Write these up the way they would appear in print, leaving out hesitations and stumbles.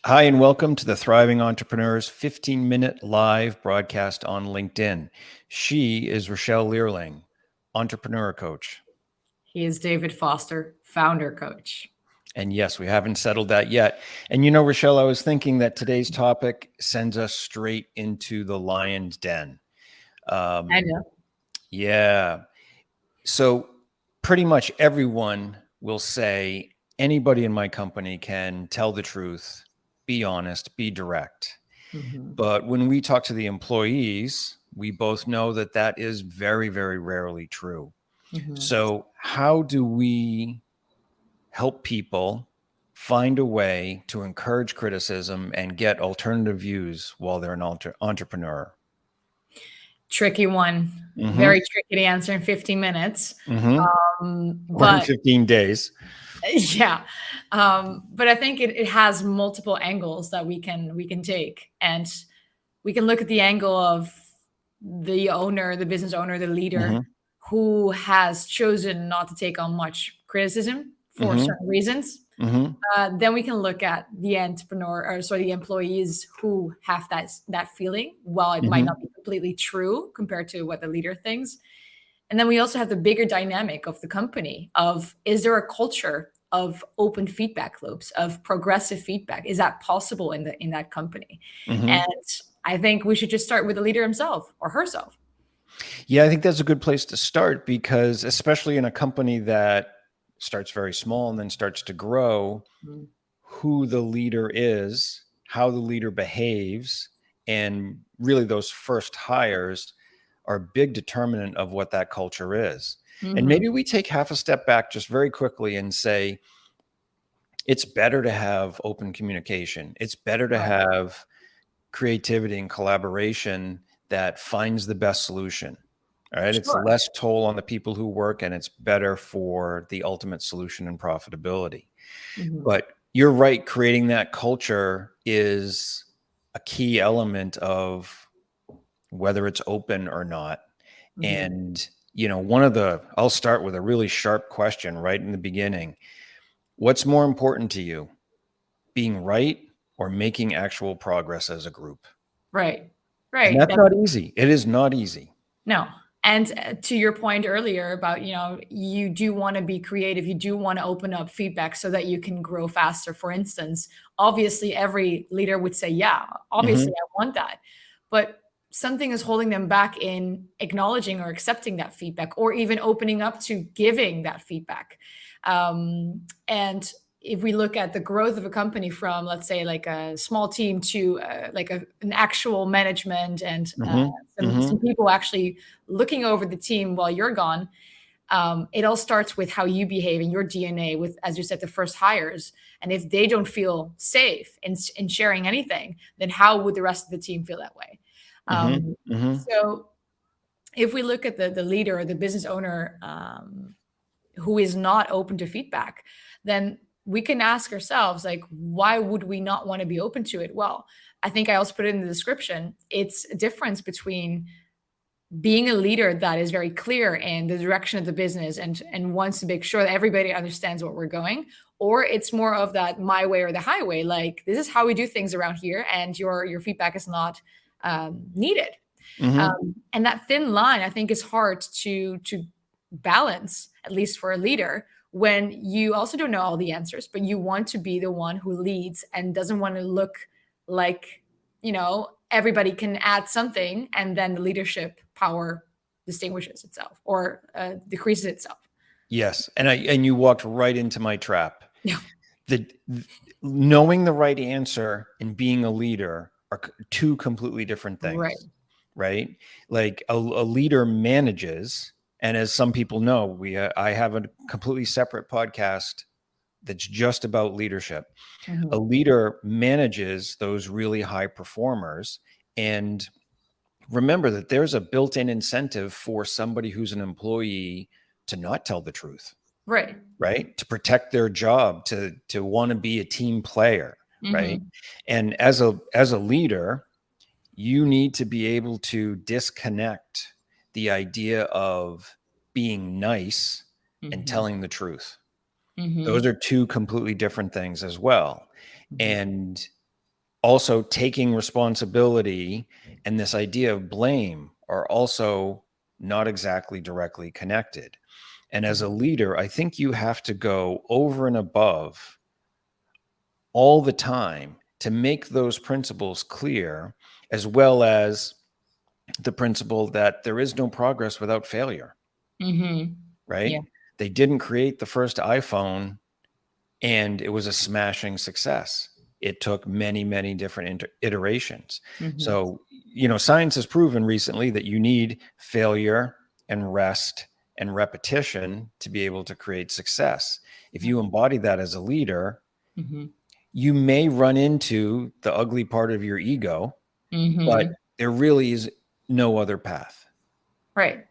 Hi, and welcome to the Thriving Entrepreneurs 15-minute live broadcast on LinkedIn. She is Rochelle Learling, entrepreneur coach. He is David Foster, founder coach. And yes, we haven't settled that yet. And you know, Rochelle, I was thinking that today's topic sends us straight into the lion's den. I know. Yeah. So pretty much everyone will say anybody in my company can tell the truth, be honest, be direct. Mm-hmm. But when we talk to the employees, we both know that that is very, very rarely true. Mm-hmm. So how do we help people find a way to encourage criticism and get alternative views while they're an entrepreneur? Tricky one. Mm-hmm. Very tricky to answer in 15 minutes. Mm-hmm. Or in But 15 days. yeah, but I think it has multiple angles that we can take, and we can look at the angle of the owner, the business owner, the leader Mm-hmm. who has chosen not to take on much criticism for Mm-hmm. certain reasons. Mm-hmm. Then we can look at the entrepreneur, or sorry, the employees who have that feeling. While it might Mm-hmm. not be completely true compared to what the leader thinks, and then we also have the bigger dynamic of the company. Of is there a culture of open feedback loops, of progressive feedback? Is that possible in that company? Mm-hmm. And I think we should just start with the leader himself or herself. Yeah, I think that's a good place to start because especially in a company that starts very small and then starts to grow, Mm. who the leader is, how the leader behaves, and really those first hires are a big determinant of what that culture is. And Mhm. maybe we take half a step back just very quickly and say, it's better to have open communication. It's better to Right. have creativity and collaboration that finds the best solution. All right. It's Sure. less toll on the people who work and it's better for the ultimate solution and profitability. Mhm. But you're right, creating that culture is a key element of whether it's open or not. Mhm. And, you know, I'll start with a really sharp question right in the beginning. What's more important to you, being right or making actual progress as a group? Right. And Right. that's not easy. It is not easy. No. And to your point earlier about, you do want to be creative, you do want to open up feedback so that you can grow faster. For instance, obviously every leader would say, yeah, Hmm. obviously I want that. But something is holding them back in acknowledging or accepting that feedback, or even opening up to giving that feedback. And if we look at the growth of a company from, let's say, like a small team to like an actual management, and Hmm. some people actually looking over the team while you're gone, it all starts with how you behave in your DNA with, as you said, the first hires. And if they don't feel safe in sharing anything, then how would the rest of the team feel that way? hmm Um, hmm so if we look at the leader or the business owner, who is not open to feedback, then we can ask ourselves, like, why would we not want to be open to it? Well, I think I also put it in the description. It's a difference between being a leader that is very clear in the direction of the business and wants to make sure that everybody understands what we're going, or it's more of that my way or the highway, like this is how we do things around here, and your feedback is not needed. hmm And that thin line, I think, is hard to balance, at least for a leader, when you also don't know all the answers, but you want to be the one who leads and doesn't want to look like, everybody can add something, and then the leadership power distinguishes itself or decreases itself. Yes. And you walked right into my trap. Yeah. The knowing the right answer and being a leader are two completely different Right. things, right? Like a leader manages, and as some people know, I have a completely separate podcast that's just about leadership. A Mhm. leader manages those really high performers, and remember that there's a built-in incentive for somebody who's an employee to not tell the truth, Right. right? To protect their job, to want to be a team player, right? Mhm. And as a leader, you need to be able to disconnect the idea of being nice and Mhm. telling the truth. Those Mhm. are two completely different things as well. Mhm. And also taking responsibility and this idea of blame are also not exactly directly connected. And as a leader, I think you have to go over and above all the time to make those principles clear, as well as the principle that there is no progress without failure, Mm-hmm. right? Yeah. They didn't create the first iPhone and it was a smashing success. It took many, many different iterations. Mm-hmm. So, science has proven recently that you need failure and rest and repetition to be able to create success. If you embody that as a leader, Mm-hmm. you may run into the ugly part of your ego, but Mm-hmm. there really is no other path. Right.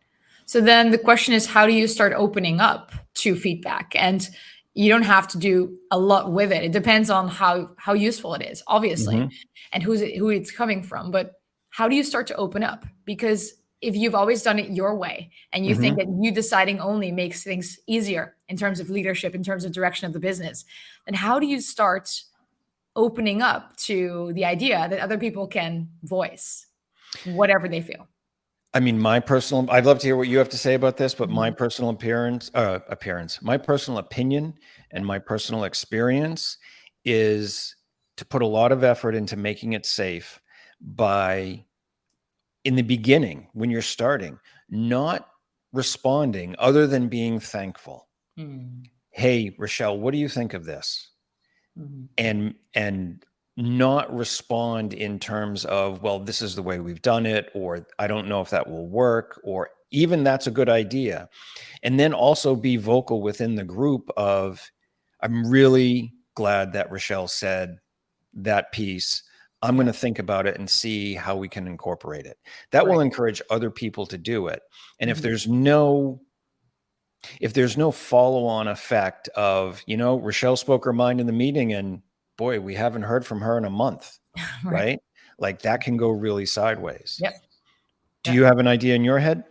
So then the question is, how do you start opening up to feedback? And you don't have to do a lot with it. It depends on how useful it is, obviously, Mm-hmm. and who it's coming from. But how do you start to open up? Because if you've always done it your way and you think Mm-hmm. that you deciding only makes things easier in terms of leadership, in terms of direction of the business, then how do you start opening up to the idea that other people can voice whatever they feel? I mean, I'd love to hear what you have to say about this, but my Mhm. personal my personal opinion Yeah. and my personal experience is to put a lot of effort into making it safe by, in the beginning, when you're starting, not responding other than being thankful. Mm. Hey, Rochelle, what do you think of this? Mhm. And not respond in terms of, well, this is the way we've done it, or I don't know if that will work, or even that's a good idea. And then also be vocal within the group of, I'm really glad that Rochelle said that piece. I'm Yeah. going to think about it and see how we can incorporate it. That will Right. encourage other people to do it. And Mhm. if there's no follow-on effect of, Rochelle spoke her mind in the meeting and boy, we haven't heard from her in a month, Right. right? Like that can go really sideways. Yep. Do Yeah. you have an idea in your head?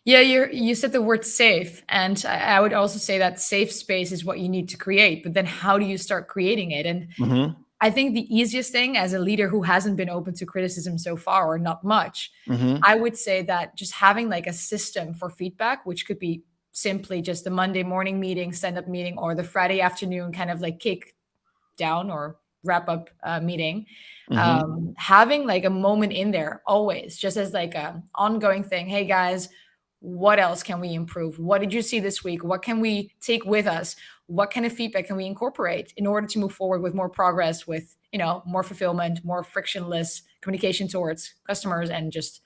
Yeah, you said the word safe, and I would also say that safe space is what you need to create. But then, how do you start creating it? And Mm-hmm. I think the easiest thing as a leader who hasn't been open to criticism so far, or not much, Mm-hmm. I would say that just having like a system for feedback, which could be simply just the Monday morning meeting, stand up meeting, or the Friday afternoon kind of like kick down or wrap up meeting, Mm-hmm. having like a moment in there always just as like a ongoing thing. Hey guys, what else can we improve? What did you see this week? What can we take with us? What kind of feedback can we incorporate in order to move forward with more progress, with more fulfillment, more frictionless communication towards customers, and just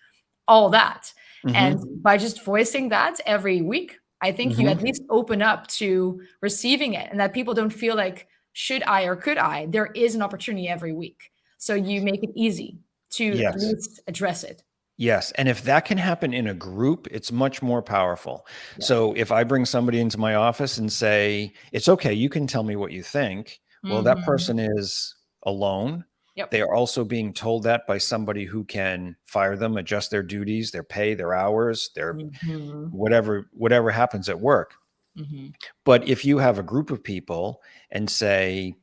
all that. And Mm-hmm. by just voicing that every week, I think you at Mm-hmm. least open up to receiving it, and that people don't feel like, should I or could I? There is an opportunity every week. So you make it easy to at Yes. least address it. Yes. And if that can happen in a group, it's much more powerful. Yeah. So if I bring somebody into my office and say, it's okay, you can tell me what you think. Well, that Hmm. person is alone. Yep. They are also being told that by somebody who can fire them, adjust their duties, their pay, their hours, their Hmm. whatever happens at work. Hmm. But if you have a group of people and say,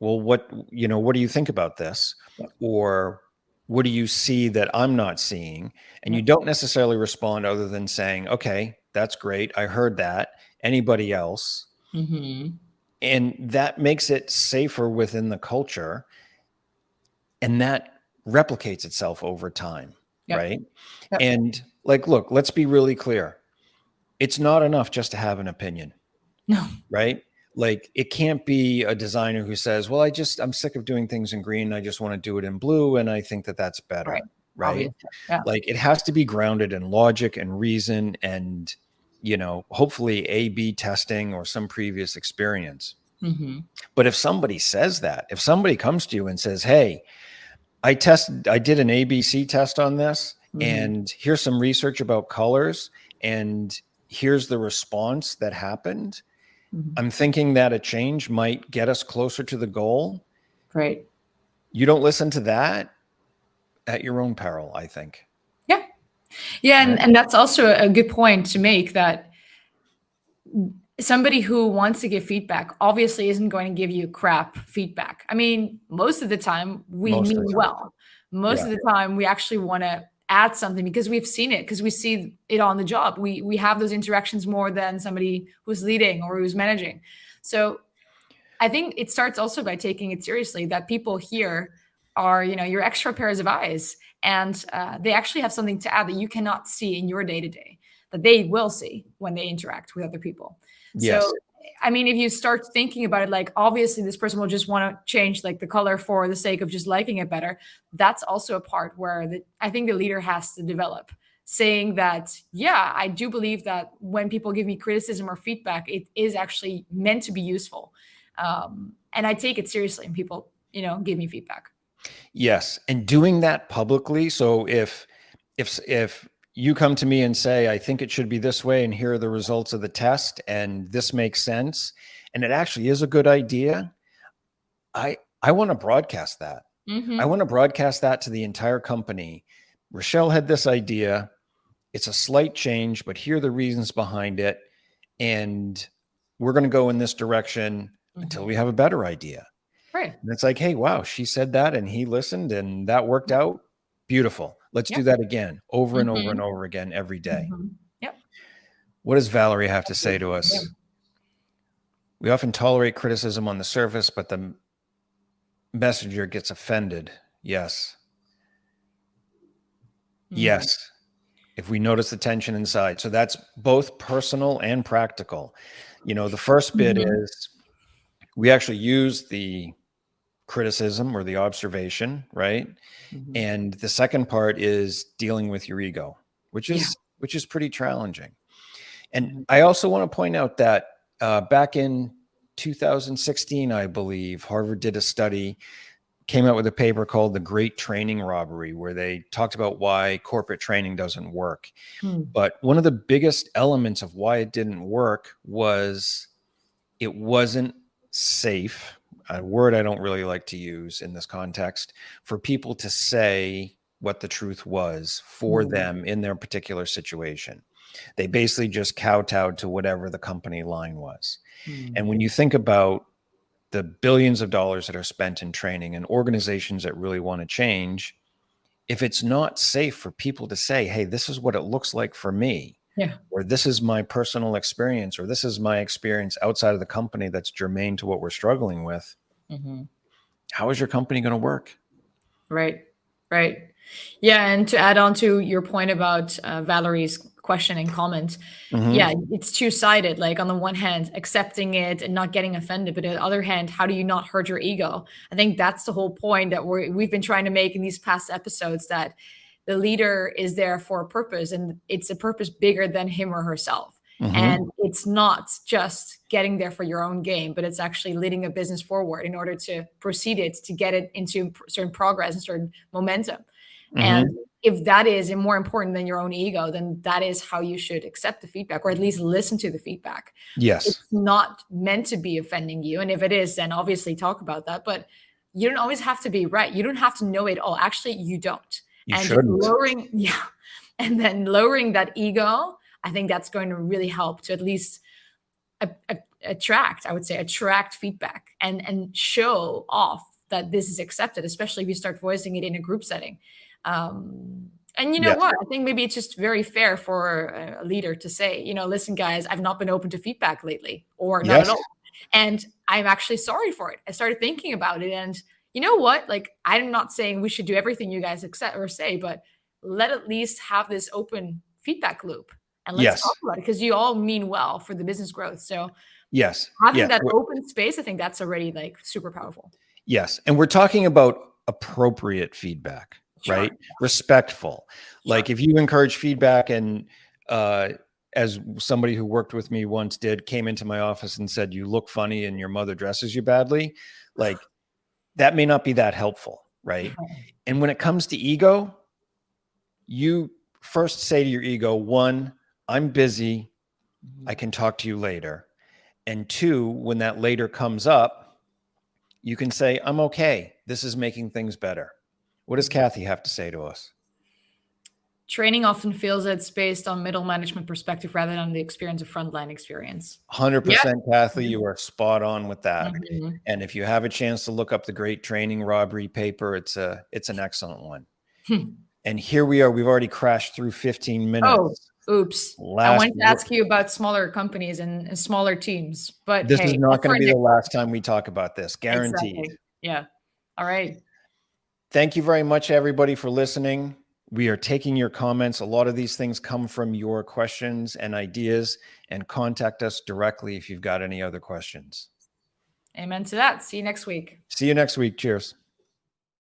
well, what do you think about this? Yep. Or what do you see that I'm not seeing? And you Yep. don't necessarily respond other than saying, okay, that's great. I heard that. Anybody else? Hmm. And that makes it safer within the culture. And that replicates itself over time. Yep. Right. Yep. And like, look, let's be really clear. It's not enough just to have an opinion. No. Right? Like it can't be a designer who says, "Well, I'm sick of doing things in green. I just want to do it in blue and I think that that's Right. better." Right? Obviously. Yeah. Like it has to be grounded in logic and reason and hopefully A/B testing or some previous experience. Hmm. But if somebody says that, if somebody comes to you and says, "Hey, I did an ABC test on this Hmm. and here's some research about colors and here's the response that happened. Hmm. I'm thinking that a change might get us closer to the goal." Right. You don't listen to that at your own peril, I think. Yeah. Yeah. Right? And that's also a good point to make, that somebody who wants to give feedback obviously isn't going to give you crap feedback. I mean, most of the time we Most mean of the time. well. Most Yeah. of the time we actually want to add something because we've seen it, because we see it on the job. We have those interactions more than somebody who's leading or who's managing. So I think it starts also by taking it seriously, that people here are, your extra pairs of eyes, and they actually have something to add that you cannot see in your day to day, that they will see when they interact with other people. So, Yes. I mean, if you start thinking about it, like obviously this person will just want to change like the color for the sake of just liking it better. That's also a part where I think the leader has to develop, saying that, yeah, I do believe that when people give me criticism or feedback, it is actually meant to be useful, and I take it seriously, and people, give me feedback. Yes, and doing that publicly. So if you come to me and say, I think it should be this way, and here are the results of the test, and this makes sense, and it actually is a good idea, I want to broadcast that. I Mm-hmm. want to broadcast that to the entire company. Rochelle had this idea. It's a slight change, but here are the reasons behind it. And we're going to go in this direction until Mm-hmm. we have a better idea. Right. And it's like, hey, wow, she said that and he listened and that worked out. Beautiful. Let's do Yep. that again, over and over Mm-hmm. and over again every day. Mm-hmm. Yep. What does Valerie have to say to Yeah. us? We often tolerate criticism on the surface, but the messenger gets offended. Yes. Mm-hmm. Yes. If we notice the tension inside. So that's both personal and practical. The first bit Mm-hmm. is we actually use the criticism or the observation, right? Mm-hmm. And the second part is dealing with your ego, which Yeah. is pretty challenging. And Mhm. I also want to point out that back in 2016, I believe, Harvard did a study, came out with a paper called The Great Training Robbery, where they talked about why corporate training doesn't work. Hmm. But one of the biggest elements of why it didn't work was it wasn't safe, a word I don't really like to use in this context, for people to say what the truth was for Hmm. them in their particular situation. They basically just kowtowed to whatever the company line was. Hmm. And when you think about the billions of dollars that are spent in training and organizations that really want to change, if it's not safe for people to say, hey, this is what it looks like for me, Yeah. or this is my personal experience, or this is my experience outside of the company that's germane to what we're struggling with, Mm-hmm. how is your company going to work? Right. Right. Yeah. And to add on to your point about Valerie's question and comment, Mm-hmm. yeah, it's two-sided. Like on the one hand, accepting it and not getting offended, but on the other hand, how do you not hurt your ego? I think that's the whole point that we've been trying to make in these past episodes, that the leader is there for a purpose, and it's a purpose bigger than him or herself. Mm-hmm. And it's not just getting there for your own gain, but it's actually leading a business forward in order to proceed it, to get it into certain progress and certain momentum. And Mm-hmm. if that is more important than your own ego, then that is how you should accept the feedback, or at least listen to the feedback. Yes. It's not meant to be offending you. And if it is, then obviously talk about that. But you don't always have to be right. You don't have to know it all. Actually, you don't. You And shouldn't. lowering, yeah. And then lowering that ego, I think that's going to really help to at least attract, I would say, attract feedback and show off that this is accepted, especially if you start voicing it in a group setting. And you know Yes. what? I think maybe it's just very fair for a leader to say, listen, guys, I've not been open to feedback lately, or not at Yes. all. And I'm actually sorry for it. I started thinking about it. And you know what? Like, I'm not saying we should do everything you guys accept or say, but let at least have this open feedback loop, and let's Yes. talk about it, because you all mean well for the business growth. So Yes. having Yes. that open space, I think that's already like super powerful. Yes. And we're talking about appropriate feedback, right? Sure. Respectful. Sure. Like if you encourage feedback and, as somebody who worked with me once did, came into my office and said, you look funny and your mother dresses you badly, like that may not be that helpful, right? And when it comes to ego, you first say to your ego, one, I'm busy. I Mhm. can talk to you later. And two, when that later comes up, you can say, I'm okay. This is making things better. What does Mhm. Kathy have to say to us? training often feels it's based on middle management perspective rather than the experience of frontline experience. 100%, Kathy, Yeah. you are spot on with that. Mhm. And if you have a chance to look up the Great Training Robbery paper, it's an excellent one. And here we are. We've already crashed through 15 minutes. Oh, oops. I wanted to ask you about smaller companies and smaller teams, but this hey, is not that's going our to be the next last time we talk about this, guaranteed. Exactly. Yeah. All right. Thank you very much, everybody, for listening. We are taking your comments. A lot of these things come from your questions and ideas, and contact us directly if you've got any other questions. Amen to that. See you next week. See you next week. Cheers.